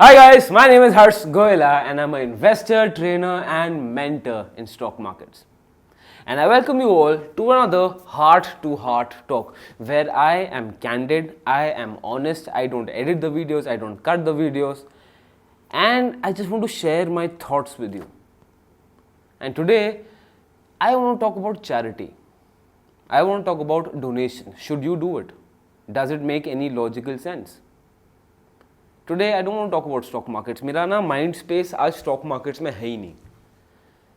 Hi guys, my name is Harsh Goela and I'm an investor, trainer and mentor in stock markets. And I welcome you all to another heart-to-heart talk where I am candid, I am honest, I don't edit the videos, I don't cut the videos, and I just want to share my thoughts with you. And today, I want to talk about charity. I want to talk about donation. Should you do it? Does it make any logical sense? Today I don't want to talk about stock markets. मेरा ना mind space आज stock markets में है ही नहीं.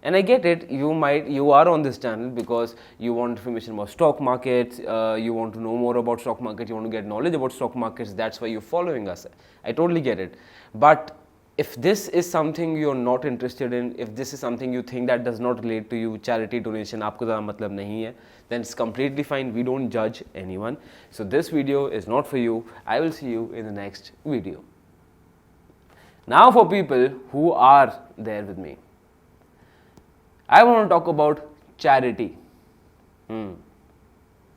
And I get it. You are on this channel because you want information about stock markets. You want to know more about stock markets. You want to get knowledge about stock markets. That's why you're following us. I totally get it. But if this is something you're not interested in, if this is something you think that does not relate to you, charity donation आपको ज़्यादा मतलब नहीं है, then it's completely fine. We don't judge anyone. So this video is not for you. I will see you in the next video. Now for people who are there with me, I want to talk about charity.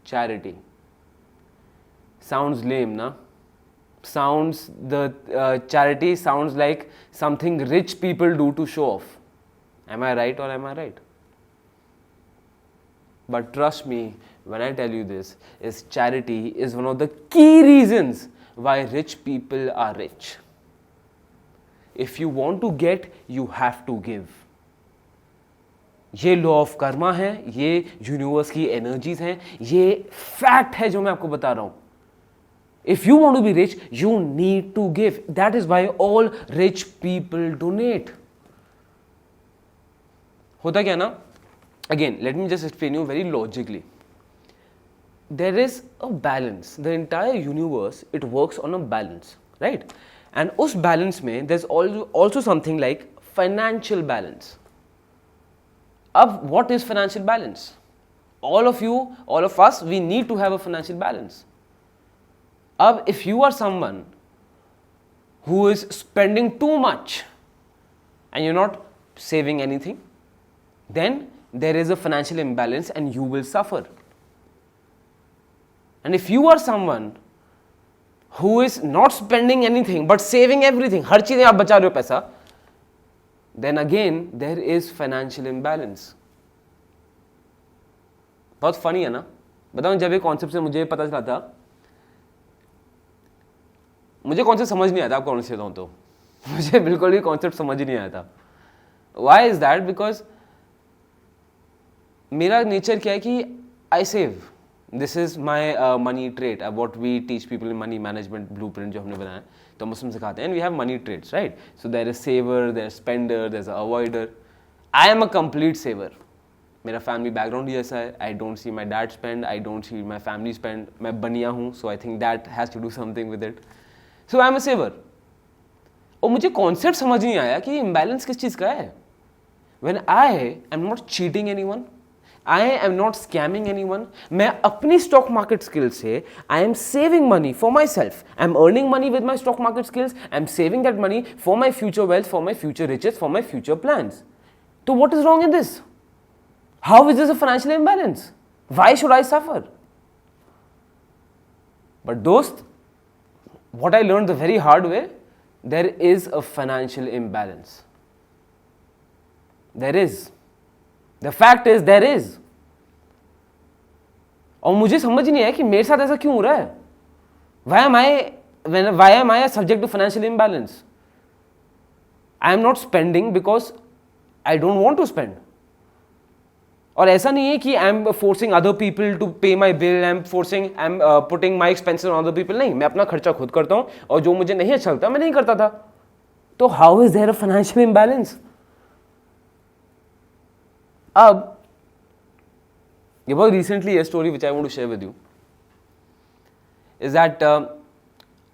Charity. Sounds lame, na? Charity sounds like something rich people do to show off. Am I right or am I right? But trust me when I tell you this, is charity is one of the key reasons why rich people are rich. If you want to get, you have to give. ये law of Karma है, ये universe की energies हैं, ये fact है जो मैं आपको बता रहा हूं. If you want to be rich, you need to give. That is why all rich people donate. होता क्या ना, again let me just explain you very logically. There is a balance. The entire universe it works on a balance, right? And उस balance में there's also something like financial balance. अब what is financial balance? All of us, we need to have a financial balance. अब if you are someone who is spending too much and you're not saving anything, then there is a financial imbalance and you will suffer. And if you are someone who is not spending anything but saving everything, हर चीज़ आप बचा रहे हो पैसा, then again there is financial imbalance. बहुत funny है ना? बताऊँ, जब ये कॉन्सेप्ट से मुझे पता चला था, मुझे कॉन्सेप्ट समझ नहीं आया था. आपको ऑनेस्टली बताऊँ तो मुझे बिल्कुल भी कॉन्सेप्ट समझ ही नहीं आया था. Why is that? Because मेरा नेचर क्या है कि I save. This is my money trait. What we teach people in money management blueprint जो हमने बनाया, तो हम उसमें सिखाते हैं. And we have money traits, right? So there is saver, there is spender, there is avoider. I am a complete saver. मेरा family background ही ऐसा है. I don't see my dad spend. I don't see my family spend. मैं बनिया हूँ, so I think that has to do something with it. So I am a saver. और मुझे concept समझ नहीं आया कि imbalance किस चीज़ का है. When I am not cheating anyone, I am not scamming anyone. मैं अपनी stock market skills से I am saving money for myself. I am earning money with my stock market skills. I am saving that money for my future wealth, for my future riches, for my future plans. So what is wrong in this? How is this a financial imbalance? Why should I suffer? But dost, what I learned the very hard way, there is a financial imbalance. There is. The fact is there is. और मुझे समझ नहीं आया कि मेरे साथ ऐसा क्यों हो रहा है. Why am I a subject to financial imbalance? I am not spending because I don't want to spend. और ऐसा नहीं है कि I am forcing other people to pay my bill. I am putting my expenses on other people. नहीं, मैं अपना खर्चा खुद करता हूँ और जो मुझे नहीं अच्छा लगता मैं नहीं करता था. तो how is there a financial imbalance? अब ये बहुत recently a story which I want to share with you is that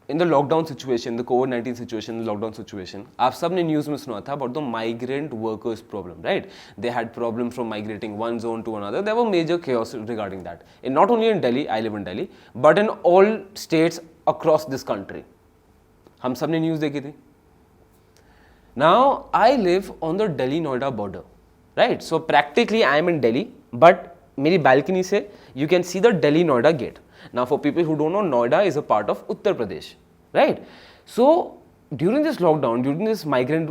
in the lockdown situation, the COVID-19 situation, the lockdown situation, आप सब ने न्यूज़ में सुना था about the migrant workers problem, right? They had problems from migrating one zone to another. There were major chaos regarding that. And not only in Delhi, I live in Delhi, but in all states across this country. हम सब ने news देखी थी. Now I live on the Delhi-Noida border. Right, so practically I am in Delhi, but मेरी balcony से you can see the Delhi-Noida gate. Now for people who don't know, Noida is a part of Uttar Pradesh, right? So during this lockdown, during this migrant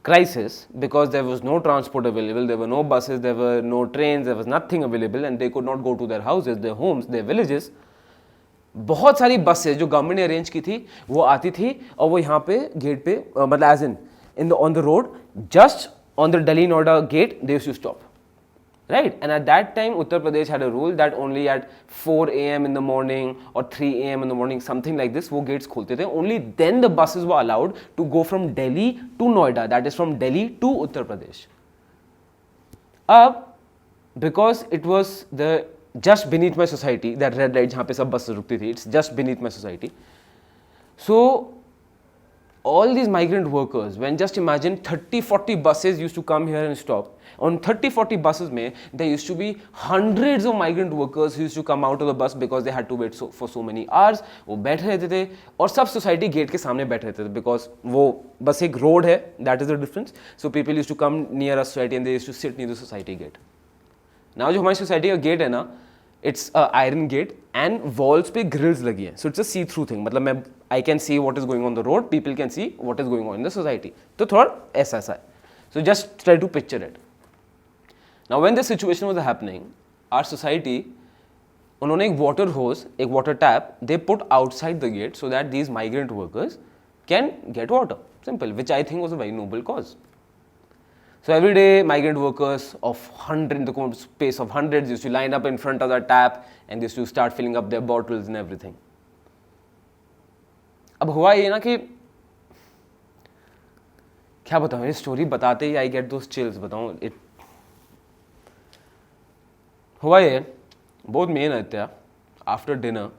crisis, because there was no transport available, there were no buses, there were no trains, there was nothing available, and they could not go to their houses, their homes, their villages. बहुत सारी buses जो government ने arrange की थी वो आती थी और वो यहाँ पे गेट पे मतलब edge in the on the road just on the Delhi Noida gate they used to stop. Right, and at that time Uttar Pradesh had a rule that only at 4 a.m. in the morning or 3 a.m. in the morning, something like this, वो gates खोलते थे. Only then the buses were allowed to go from Delhi to Noida, that is from Delhi to Uttar Pradesh. अब because it was the just beneath my society, that red light जहाँ पे सब buses रुकती थी, it's just beneath my society. So all these migrant workers, when just imagine 30-40 buses used to come here and stop. On 30-40 buses में there used to be hundreds of migrant workers who used to come out of the bus because they had to wait for so many hours. वो बैठ रहते थे और सब society gate के सामने बैठ रहते थे because वो बस एक रोड है, that is the difference. So people used to come near a society and they used to sit near the society gate. Now जो हमारी सोसाइटी का गेट है ना, it's a iron gate and walls पे grills लगी है. So it's a see-through thing. मतलब मैं I can see what is going on the road, people can see what is going on in the society. तो थोड़ा ऐसा है. So just try to picture it. Now when this situation was happening, our society, उन्होंने एक water hose, एक water tap, they put outside the gate so that these migrant workers can get water. Simple, which I think was a very noble cause. So every day, migrant workers of in the space of hundreds used to line up in front of the tap and used to start filling up their bottles and everything. अब हुआ ये ना कि क्या बताऊँ, ये story बताते ही I get those chills. बताऊँ इट हुआ ये बहुत मेन है. After dinner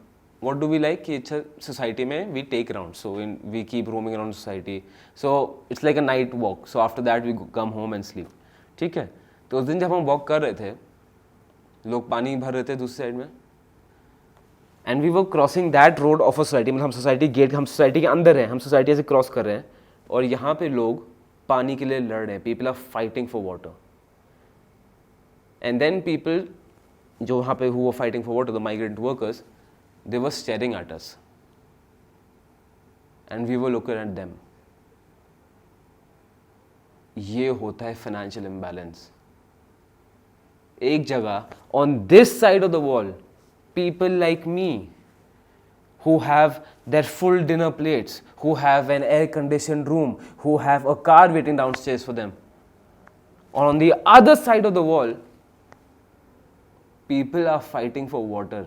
what do we like कि society में we take rounds, so we keep roaming around society, so it's like a night walk, so after that we come home and sleep. ठीक है, तो उस दिन जब हम वॉक कर रहे थे, लोग पानी भर रहे थे दूसरी साइड में, and we were crossing that road of a society. मतलब हम सोसाइटी गेट, हम सोसाइटी के अंदर हैं, हम सोसाइटी से क्रॉस कर रहे हैं और यहाँ पे लोग पानी के लिए लड़ रहे हैं. People are fighting for water. And then people जो वहाँ पे who were fighting for water, the migrant workers, they were staring at us and we were looking at them. ये होता है financial imbalance. एक जगह on this side of the wall, people like me who have their full dinner plates, who have an air conditioned room, who have a car waiting downstairs for them. Or on the other side of the wall, people are fighting for water.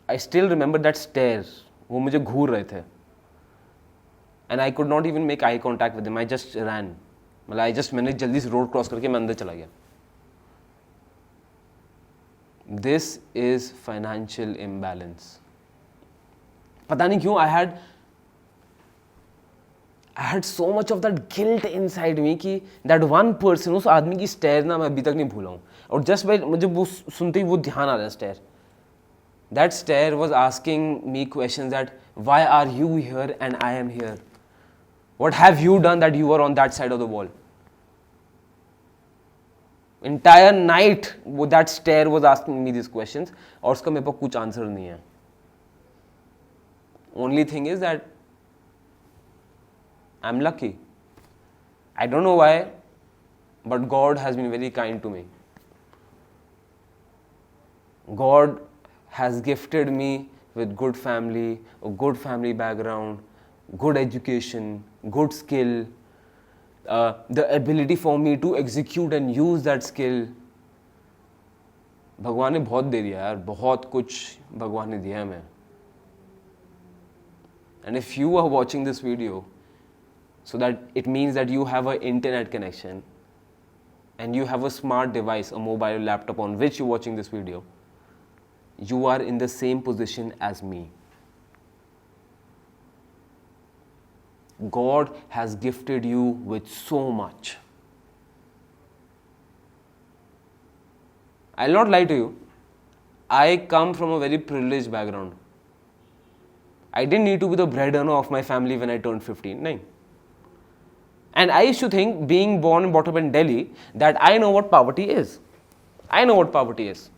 I still remember that stairs. वो मुझे घूर रहे थे. And I could not even make eye contact with them. I just ran. मतलब मैंने जल्दी से road cross करके मैं अंदर चला गया. This is financial imbalance. पता नहीं क्यों I had so much of that guilt inside me कि that one person, उस आदमी की स्टेयर ना मैं अभी तक नहीं भूला हूँ. और जस्ट भाई मुझे वो सुनते ही वो ध्यान आ रहा है stair. That stare was asking me questions that why are you here and I am here? What have you done that you were on that side of the wall? Entire night that stare was asking me these questions और उसका मेरे पास कुछ answer नहीं है. Only thing is that I'm lucky. I don't know why, but God has been very kind to me. God has gifted me with good family, a good family background, good education, good skill, the ability for me to execute and use that skill. भगवान ने बहुत दे दिया यार, बहुत कुछ भगवान ने दिया है हमें. And if you are watching this video, so that it means that you have an internet connection and you have a smart device, a mobile laptop on which you're watching this video, you are in the same position as me. God has gifted you with so much. I'll not lie to you. I come from a very privileged background. I didn't need to be the breadwinner of my family when I turned 15. No. And I used to think, being born and brought up in Delhi, that I know what poverty is. I know what poverty is.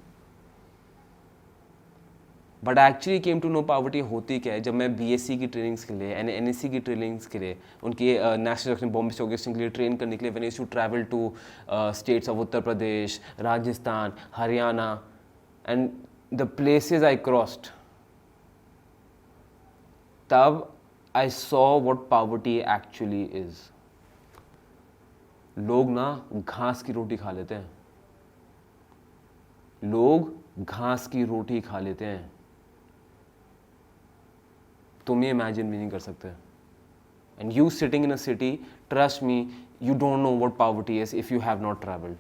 But I actually came to know poverty होती क्या है जब मैं BSc की trainings के लिए and NSC की trainings के लिए उनकी नेशनल बॉम्बे स्टॉक एक्सचेंज के लिए ट्रेन करने के लिए when I used to travel to states of Uttar Pradesh, Rajasthan, Haryana and the places I crossed, तब I saw what poverty actually is. लोग ना घास की रोटी खा लेते हैं, लोग घास की रोटी खा लेते हैं. तुम ये इमेजिन भी नहीं कर सकते. And you sitting in a city, trust me, you don't know what poverty is if you have not travelled.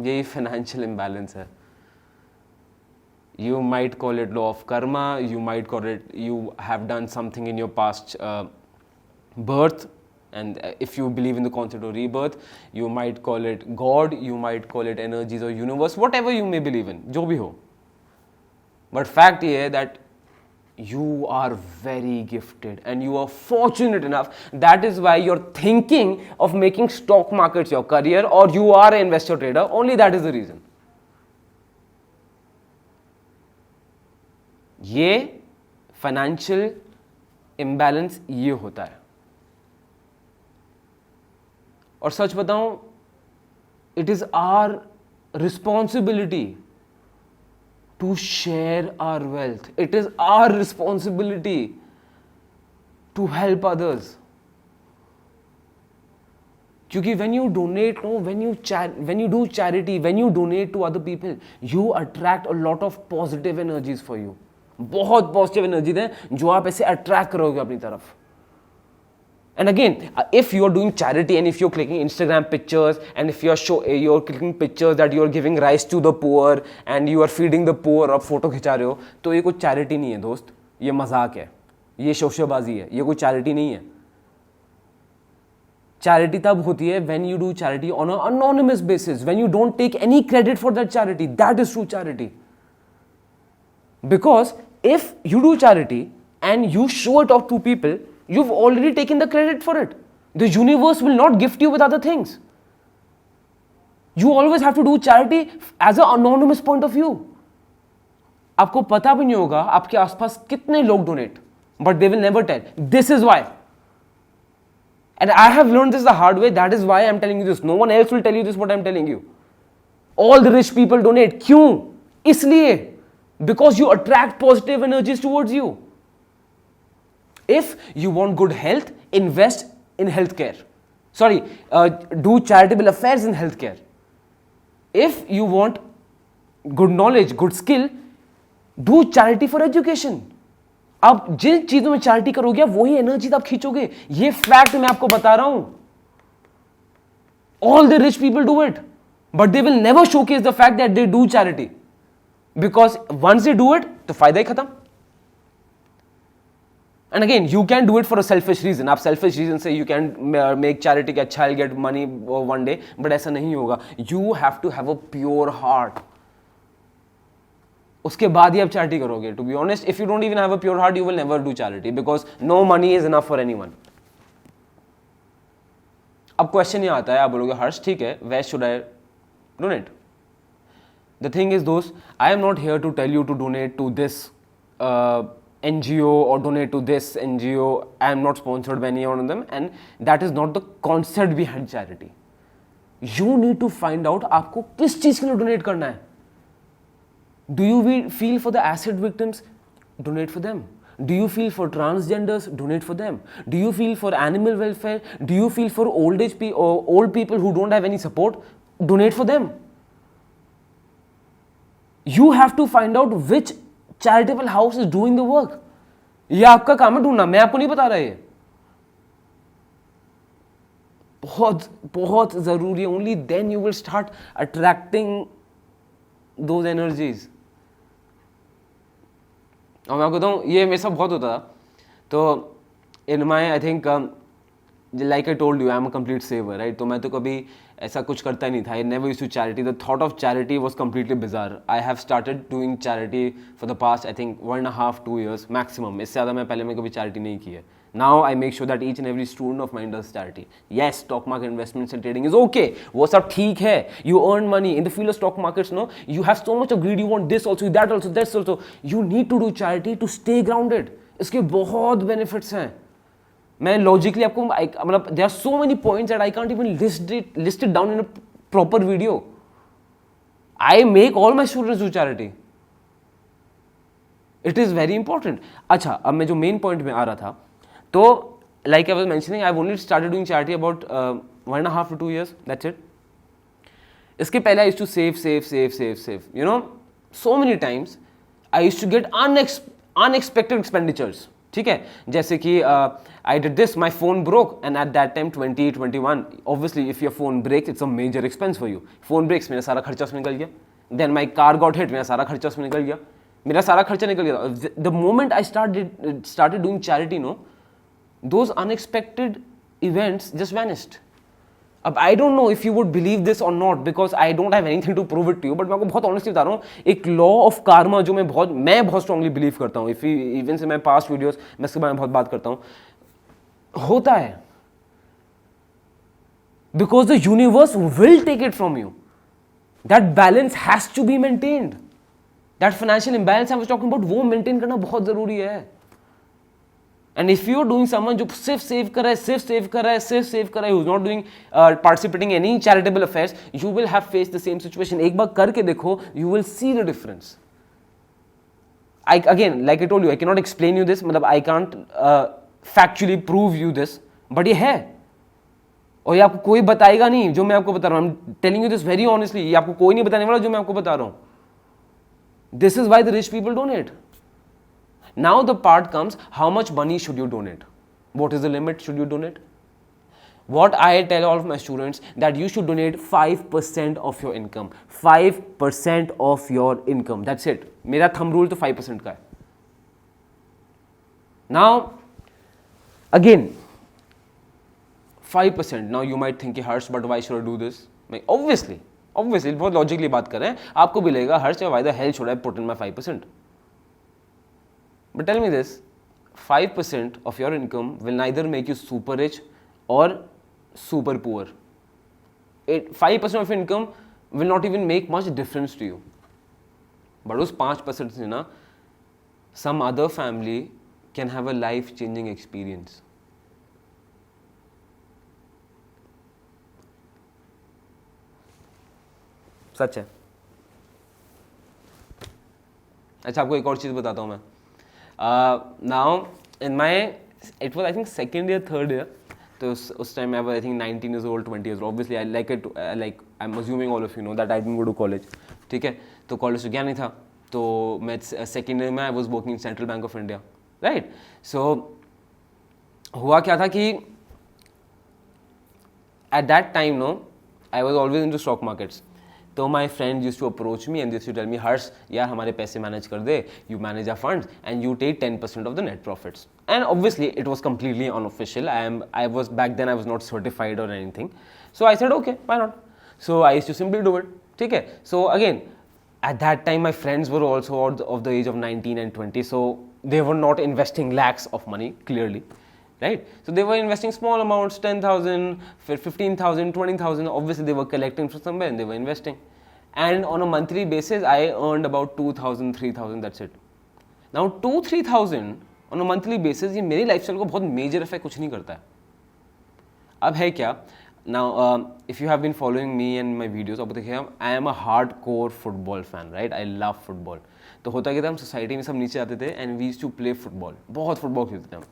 यही फाइनेंशियल इम्बैलेंस है. You might call it law of karma, you might call it you have done something in your past birth, and if you believe in the concept of rebirth, you might call it God, you might call it energies or universe, whatever you may believe in, जो भी हो. But fact ये है that you are very gifted and you are fortunate enough. That is why you're thinking of making stock markets your career, or you are an investor trader. Only that is the reason. ये financial imbalance ये होता है. और सच बताऊं, it is our responsibility to share our wealth. It is our responsibility to help others. क्योंकि when you donate, no, when you do charity, when you donate to other people, you attract a lot of positive energies for you. बहुत positive energy है जो आप ऐसे attract करोगे अपनी तरफ. And again, if you are doing charity and if you are clicking Instagram pictures and if you are clicking pictures that you are giving rice to the poor and you are feeding the poor, आप photo खिंचा रहे हो, तो ये कोई charity नहीं है दोस्त, ये मजाक है, ये शोशेबाजी है, ये कोई चैरिटी नहीं है. चैरिटी तब होती है when you do charity on an anonymous basis, when you don't take any credit for that charity. That is true charity. Because if you do charity and you show it off to people, you've already taken the credit for it. The universe will not gift you with other things. You always have to do charity as an anonymous point of view. आपको पता भी नहीं होगा आपके आसपास कितने लोग donate, but they will never tell. This is why. And I have learned this the hard way. That is why I'm telling you this. No one else will tell you this what I'm telling you. All the rich people donate. क्यों? इसलिए. Because you attract positive energies towards you. If you want good health, invest in healthcare. Do charitable affairs in healthcare. If you want good knowledge, good skill, do charity for education. आप जिन चीजों में charity करोगे वही energy आप खींचोगे. ये fact मैं आपको बता रहा हूं. All the rich people do it, but they will never showcase the fact that they do charity. Because once they do it, तो फायदा ही खत्म. And again, you can do it for a selfish reason. आप selfish reason से you can make charity कि अच्छा I'll get money one day, but ऐसा नहीं होगा. You have to have a pure heart. उसके बाद ही आप चैरिटी करोगे. To be honest, if you don't even have a pure heart, you will never do charity because no money is enough for anyone. अब question ये आता है, आप बोलोगे हर्ष ठीक है, where should I donate? The thing is, those I am not here to tell you to donate to this NGO or donate to this NGO. I am not sponsored by any one of them, and that is not the concept behind charity. You need to find out आपको किस चीज के लिए donate करना है. Do you feel for the acid victims? Donate for them. Do you feel for transgenders? Donate for them. Do you feel for animal welfare? Do you feel for old people who don't have any support? Donate for them. You have to find out which charitable house is doing the work. ये आपका काम है ढूंढना, मैं आपको नहीं बता रहा. ये बहुत बहुत जरूरी है. Only then you will start attracting those energies. और मैं आपको बताऊँ ये मेरे साथ बहुत होता था. तो in my I think like I told you, I am a complete saver, right? तो मैं तो कभी ऐसा कुछ करता ही नहीं था. I never used to charity. The thought of charity was completely bizarre. I have started doing charity for the past I think 1.5-2 years maximum. इससे ज़्यादा मैं पहले कभी charity नहीं की है. Now I make sure that each and every student of mine does charity. Yes, stock market investments and trading is okay. वो सब ठीक है. You earn money in the field of stock markets. No, you have so much of greed. You want this also, that also, that's also. You need to do charity to stay grounded. इसके बहुत benefits हैं. मैं logically आपको मतलब there are so many points that I can't even list it down in a proper video. I make all my students do charity. It is very important. अच्छा, अब मैं जो main point में आ रहा था, तो like I was mentioning, I've only started doing charity about 1.5 to 2 years. That's it. इसके पहले I used to save. You know, so many times I used to get unexpected expenditures. ठीक है, जैसे कि I did this, my phone broke, and at that time 21, obviously if your phone breaks, it's a major expense for you. Phone breaks, मेरा सारा खर्चा उसमें निकल गया. Then my car got hit, मेरा सारा खर्चा उसमें निकल गया. मेरा सारा खर्चा निकल गया. The moment I started doing charity, no, those unexpected events just vanished. अब I don't know if you would believe this or not because I don't have anything to prove it to you, but मैं आपको बहुत honestly बता रहा हूँ, एक law of karma जो मैं बहुत strongly believe करता हूँ. If you even से मैं past videos मैं इसके बारे में बहुत बात करता हूँ, होता है. Because the universe will take it from you. That balance has to be maintained. That financial imbalance I was talking about, वो maintain करना बहुत ज़रूरी है. And if you are doing someone जो सिर्फ सेव कर रहा है, who is not doing participating in any charitable affairs, you will have faced the same situation. एक बार करके देखो, you will see the difference. Again, like I told you, I cannot explain you this. मतलब I can't factually prove you this, but ये है. और ये आपको कोई बताएगा नहीं जो मैं आपको बता रहा हूँ. I'm telling you this very honestly. ये आपको कोई नहीं बताने वाला जो मैं आपको बता रहा हूँ. This is why the rich people donate. Now the part comes, how much money should you donate? What is the limit should you donate? What I tell all of my students that you should donate 5% of your income. 5% of your income. That's it. मेरा thumb rule तो 5% का है. Now, again, 5%. Now you might think, Harsh, but why should I do this? Obviously, बहुत logically बात कर रहे हैं. आपको भी लगेगा, Harsh, why the hell should I put in my 5%? But tell me this, 5% of your income will neither make you super rich or super poor. 5% of your income will not even make much difference to you. But those 5% से ना, some other family can have a life-changing experience. सच है. अच्छा, आपको एक और चीज़ बताता हूँ मैं. Now in my, it was I think second year, third year, तो उस time I was I think 19 years old, 20 years old. Obviously I like it, like I'm assuming all of you know that I didn't go to college. ठीक है, तो college तो गया नहीं था, तो मैं second year में I was working in Central Bank of India, right? So हुआ क्या था कि at that time, no, I was always into stock markets. तो my friend used to approach me and used to tell me, Harsh, यार हमारे पैसे manage कर दे, you manage our funds and you take 10% of the net profits. And obviously it was completely unofficial. I was back then I was not certified or anything. So I said, okay, why not? So I used to simply do it. ठीक है. So again, at that time my friends were also of the age of 19 and 20, so they were not investing lakhs of money, clearly. Right? So they were investing small amounts, 10,000, 15,000, 20,000. Obviously they were collecting from somewhere and they were investing. And on a monthly basis, I earned about 2,000, 3,000, that's it. Now 2-3,000 on a monthly basis, ये मेरी lifestyle को बहुत major effect कुछ नहीं करता है. अब है क्या? Now, if you have been following me and my videos, आपको देखिए, I am a hardcore football fan, right? I love football. तो होता क्या था, हम सोसाइटी में सब नीचे आते थे and we used to play football. बहुत फुटबॉल खेलते थे हम.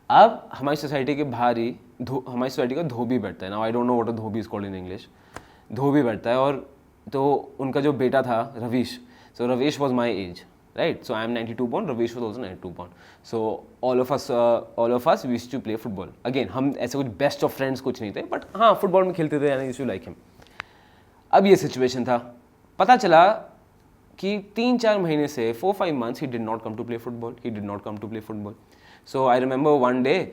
अब हमारी सोसाइटी के बाहर ही हमारी सोसाइटी का धोबी बैठता है. Now I don't know what a dhobi is called in English. धोबी बैठता है और तो उनका जो बेटा था Ravish, so Ravish was my age, right? So I am 92 born, Ravish was also 92 born. So all of us we used to play football. Again हम ऐसे कुछ बेस्ट ऑफ फ्रेंड्स कुछ नहीं थे, बट हाँ फुटबॉल में खेलते थे and I used to like him. अब ये सिचुएशन था, पता चला कि 3-4 महीने से 4-5 months he did not come to play football. So I remember one day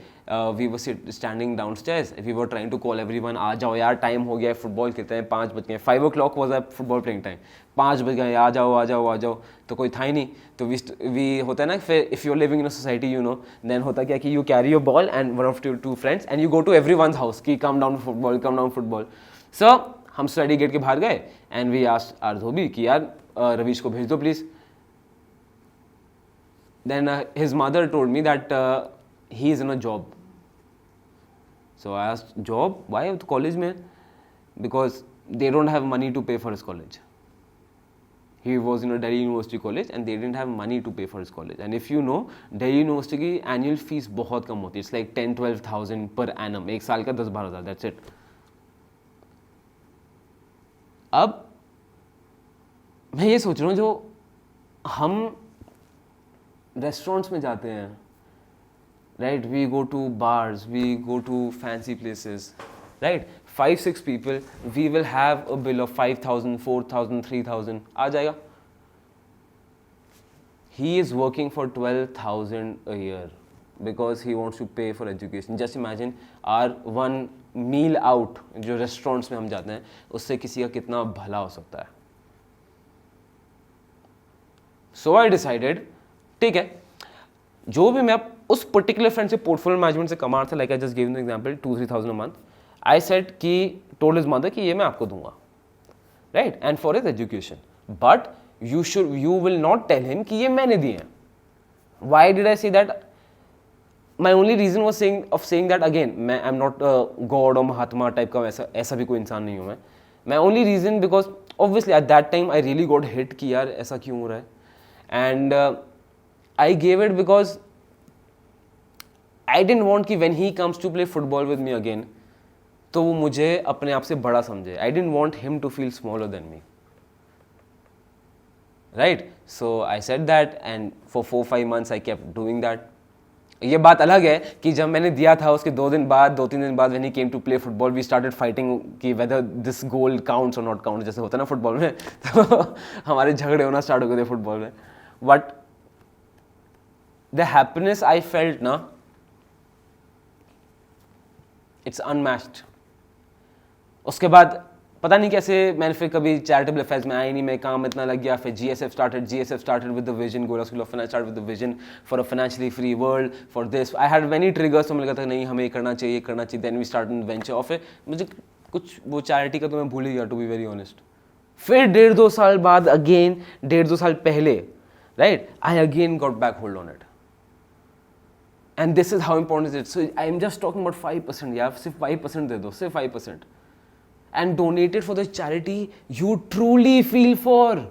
we were standing downstairs. We were trying to call everyone, आ जाओ यार, टाइम हो गया है, फुटबॉल खेलते हैं, 5 बज गए. 5 o'clock was a football playing time. 5 बज गए, आ जाओ आ जाओ आ जाओ. तो कोई था ही नहीं. तो we होता है ना, फिर if you're living in a society, you know, then होता क्या कि you carry your ball and one of two friends and you go to everyone's house कि come down football. So हम स्टडी गेट के बाहर गए and we asked our धोबी कि यार रवीश को भेज दो please. Then his mother told me that he is in a job. So I asked, job? Why? College mein? Because they don't have money to pay for his college. He was in a Delhi University college and they didn't have money to pay for his college. And if you know, Delhi University की annual fees बहुत कम होती है. It's like 10-12,000 per annum. एक साल का 10-12,000. That's it. अब मैं ये सोच रहा हूँ, जो हम रेस्टोरेंट्स में जाते हैं, right, we go to bars, we go to fancy places, right, 5-6 people, we will have a bill of 5,000, 4,000, 3,000. आ जाएगा. He is working for 12,000 a year because he wants to pay for education. Just imagine our one meal out, जो restaurants में हम जाते हैं, उससे किसी का कितना भला हो सकता है. So I decided, ठीक है, जो भी मैं उस पर्टिकुलर फ्रेंड से पोर्टफोलियो मैनेजमेंट से कमा रहा था, like I just give an example, 2-3,000 a month, I said कि टोल्ड हिज मदर कि ये मैं आपको दूंगा, right, and for his education, but you will not tell him कि ये मैंने दिए हैं. Why did I say that? My only reason was saying that, again मैं आई एम नॉट गॉड और महात्मा टाइप का, ऐसा भी कोई इंसान नहीं हूँ मैं. My only reason because obviously at that time I really got hit कि यार ऐसा क्यों हो रहा है. एंड I gave it because I didn't want कि when he comes to play football with me again, तो वो मुझे अपने आप से बड़ा समझे. I didn't want him to feel smaller than me. Right? So I said that and for 4-5 months I kept doing that. ये बात अलग है कि जब मैंने दिया था उसके 2-3 दिन बाद when he came to play football, we started fighting कि whether this goal counts or not counts, जैसे होता है ना फुटबॉल में. तो हमारे झगड़े होना स्टार्ट हो गए थे फुटबॉल में. But the happiness I felt ना, it's unmatched. उसके बाद पता नहीं कैसे मैंने फिर कभी चैरिटेबल अफेयर्स में आई नहीं, मैं काम इतना लग गया. फिर GSF started with the vision, Gola School of Finance started with the vision for a financially free world, for this. I had many triggers, तो मुझे लगा था नहीं हमें करना चाहिए. Then we started venture. और फिर मुझे कुछ वो चैरिटी का तो मैं भूल ही गया, to be very honest. फिर 1.5-2 साल बाद, अगेन 1.5-2 साल पहले, right, I again got back hold on it. And this is how important is it. So I'm just talking about 5%. यार सिर्फ 5% दे दो, सिर्फ 5%. And donate it for the charity you truly feel for.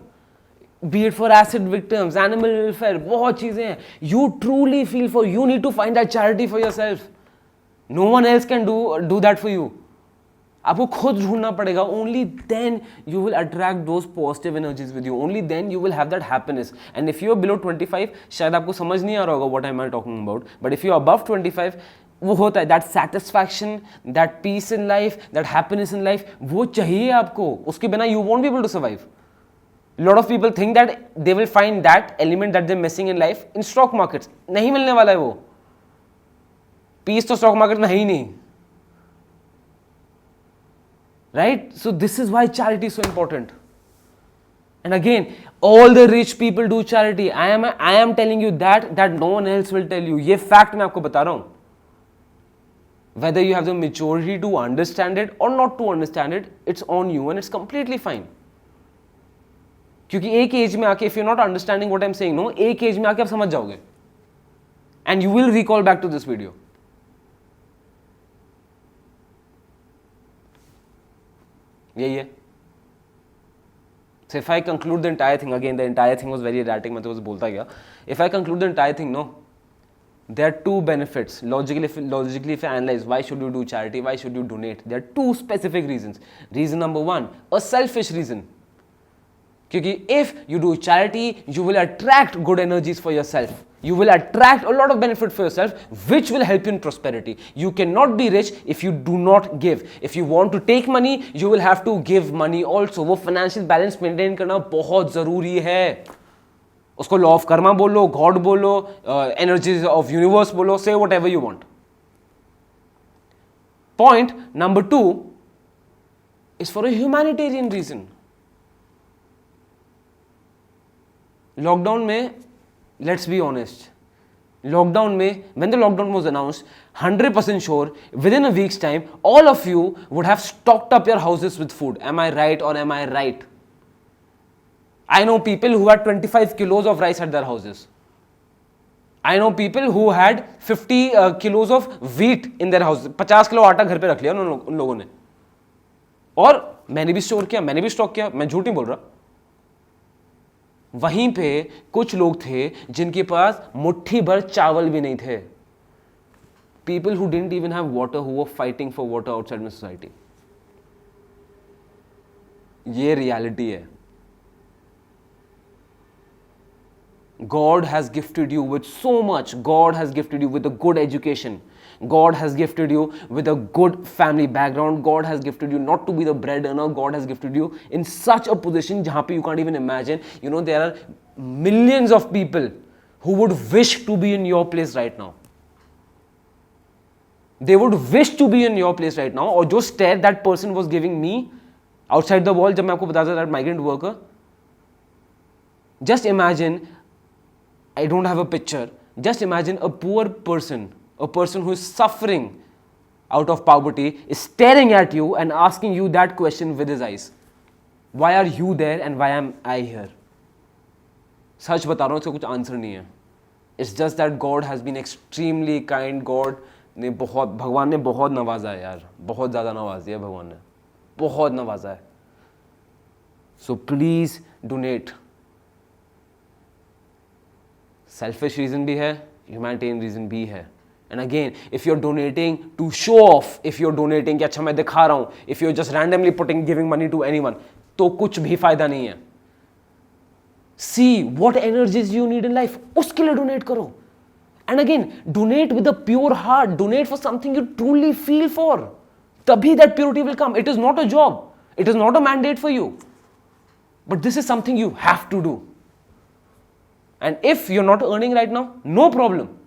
Be it for acid victims, animal welfare, बहुत चीज़ें हैं. You truly feel for. You need to find that charity for yourself. No one else can do that for you. आपको खुद ढूंढना पड़ेगा. Only then you will attract those positive energies with you. Only then you will have that happiness. And if you are below 25, शायद आपको समझ नहीं आ रहा होगा what am I talking about. But if you are above 25, वो होता है that satisfaction, that peace in life, that happiness in life, वो चाहिए आपको. उसके बिना you won't be able to survive. A lot of people think that they will find that element that they're missing in life in stock markets. नहीं मिलने वाला है वो. Peace तो stock market में है ही नहीं. Right? So this is why charity is so important. And again, all the rich people do charity. I am telling you that no one else will tell you. ये fact मैं आपको बता रहा हूँ. Whether you have the maturity to understand it or not to understand it, it's on you and it's completely fine. क्योंकि एक as में आके if you're not understanding what I'm saying, no, एक एज में आके आप समझ जाओगे. And you will recall back to this video. यही है. So if I conclude the entire thing, again the entire thing was very erratic, मैं तो बस बोलता गया. If I conclude the entire thing, no, there are two benefits. Logically if I analyze, why should you do charity, why should you donate? There are two specific reasons. Reason number one, a selfish reason. क्योंकि if you do charity, you will attract good energies for yourself. You will attract a lot of benefit for yourself, which will help you in prosperity. You cannot be rich if you do not give. If you want to take money, you will have to give money also. वो financial balance maintain करना बहुत ज़रूरी है. उसको law of Karma बोलो, God बोलो, energies of universe बोलो, से what ever you want. Point number 2 is for a humanitarian reason. Lockdown में, let's be honest, lockdown में, when the lockdown was announced, 100% sure, within a week's time, all of you would have stocked up your houses with food. Am I right or am I right? I know people who had 25 kilos of rice at their houses. I know people who had 50 kilos of wheat in their houses. 50 kilo आटा घर पे रख लिया उन लोगों ने. और मैंने भी स्टोर किया, मैंने भी स्टॉक किया, मैं झूठ नहीं बोल रहा. वहीं पे कुछ लोग थे जिनके पास मुट्ठी भर चावल भी नहीं थे. People who didn't even have water, who were fighting for water outside my society. ये रियलिटी है. God has gifted you with so much. God has gifted you with a good education. God has gifted you with a good family background. God has gifted you not to be the breadwinner. God has gifted you in such a position जहाँ पे you can't even imagine. You know, there are millions of people who would wish to be in your place right now. They would wish to be in your place right now. और जो stare that person was giving me outside the wall जब मैं आपको बताता था that migrant worker, just imagine, I don't have a picture, just imagine a poor person, a person who is suffering out of poverty is staring at you and asking you that question with his eyes. Why are you there and why am I here? सच बता रहा हूँ, इसका कुछ answer नहीं है. It's just that God has been extremely kind. God ने भगवान ने बहुत नवाजा है यार, बहुत ज़्यादा नवाज दिया भगवान ने, बहुत नवाजा है. So please donate. Selfish reason भी है, humanitarian reason भी है. And again, if you're donating to show off, if you're donating कि अच्छा मैं दिखा रहा हूँ, if you're just randomly giving money to anyone, तो कुछ भी फायदा नहीं है. See what energies you need in life, उसके लिए donate करो. And again, donate with a pure heart. Donate for something you truly feel for. तभी that purity will come. It is not a job. It is not a mandate for you. But this is something you have to do. And if you're not earning right now, no problem.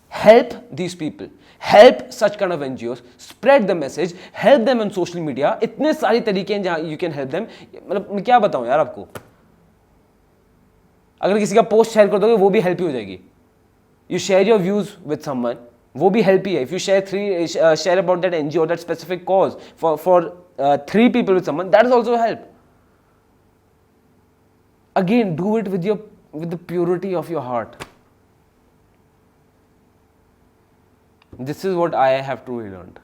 Help these people. Help such kind of NGOs. Spread the message. Help them on social media. इतने सारे तरीके हैं जहाँ you can help them. मतलब मैं क्या बताऊँ यार आपको. अगर किसी का पोस्ट शेयर कर दोगे वो भी हेल्प ही हो जाएगी. You share your views with someone, वो भी help ही है. If you share about that NGO or that specific cause for 3 people with someone, that is also help. Again, do it with the purity of your heart. This is what I have truly learned.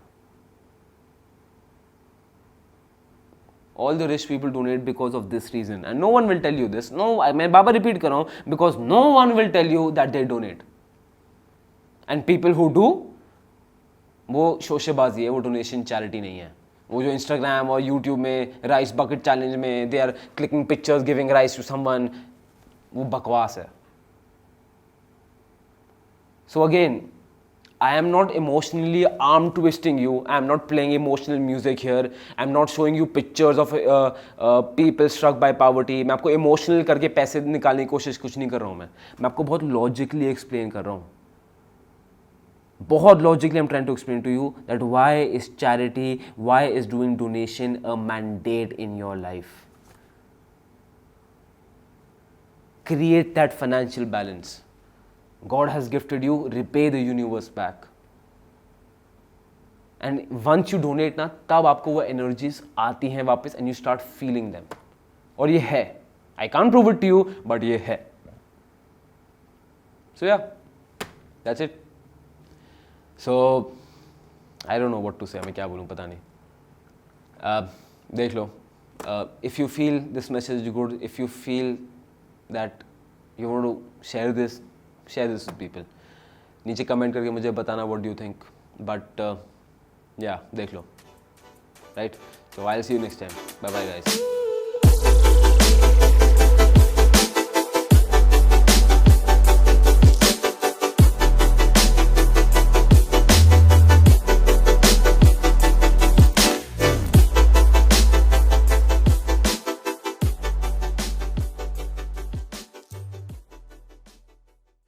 All the rich people donate because of this reason, and no one will tell you this. No, मैं बाबा repeat कर रहा हूँ, because no one will tell you that they donate. And people who do, वो शोशेबाजी है, वो donation charity नहीं है. वो जो इंस्टाग्राम और यूट्यूब में राइस बकेट चैलेंज में they are clicking pictures giving rice to someone, वो बकवास है. So again, I am not emotionally arm twisting you. I am not playing emotional music here. I am not showing you pictures of people struck by poverty. मैं आपको emotional करके पैसे निकालने की कोशिश कुछ नहीं कर रहा हूँ. मैं आपको बहुत logically explain कर रहा हूँ. बहुत logically I'm trying to explain to you that why is charity, why is doing donation a mandate in your life. Create that financial balance. God has gifted you, repay the universe back. And once you donate ना, तब आपको वो energies आती हैं वापस and you start feeling them. और ये है. I can't prove it to you, but ये है. So yeah, that's it. So I don't know what to say. मैं क्या बोलूँ पता नहीं. देख लो. If you feel this message is good, if you feel that you want to share this with people. नीचे comment करके मुझे बताना what do you think. But yeah, देख लो. Right? So I'll see you next time. Bye bye guys.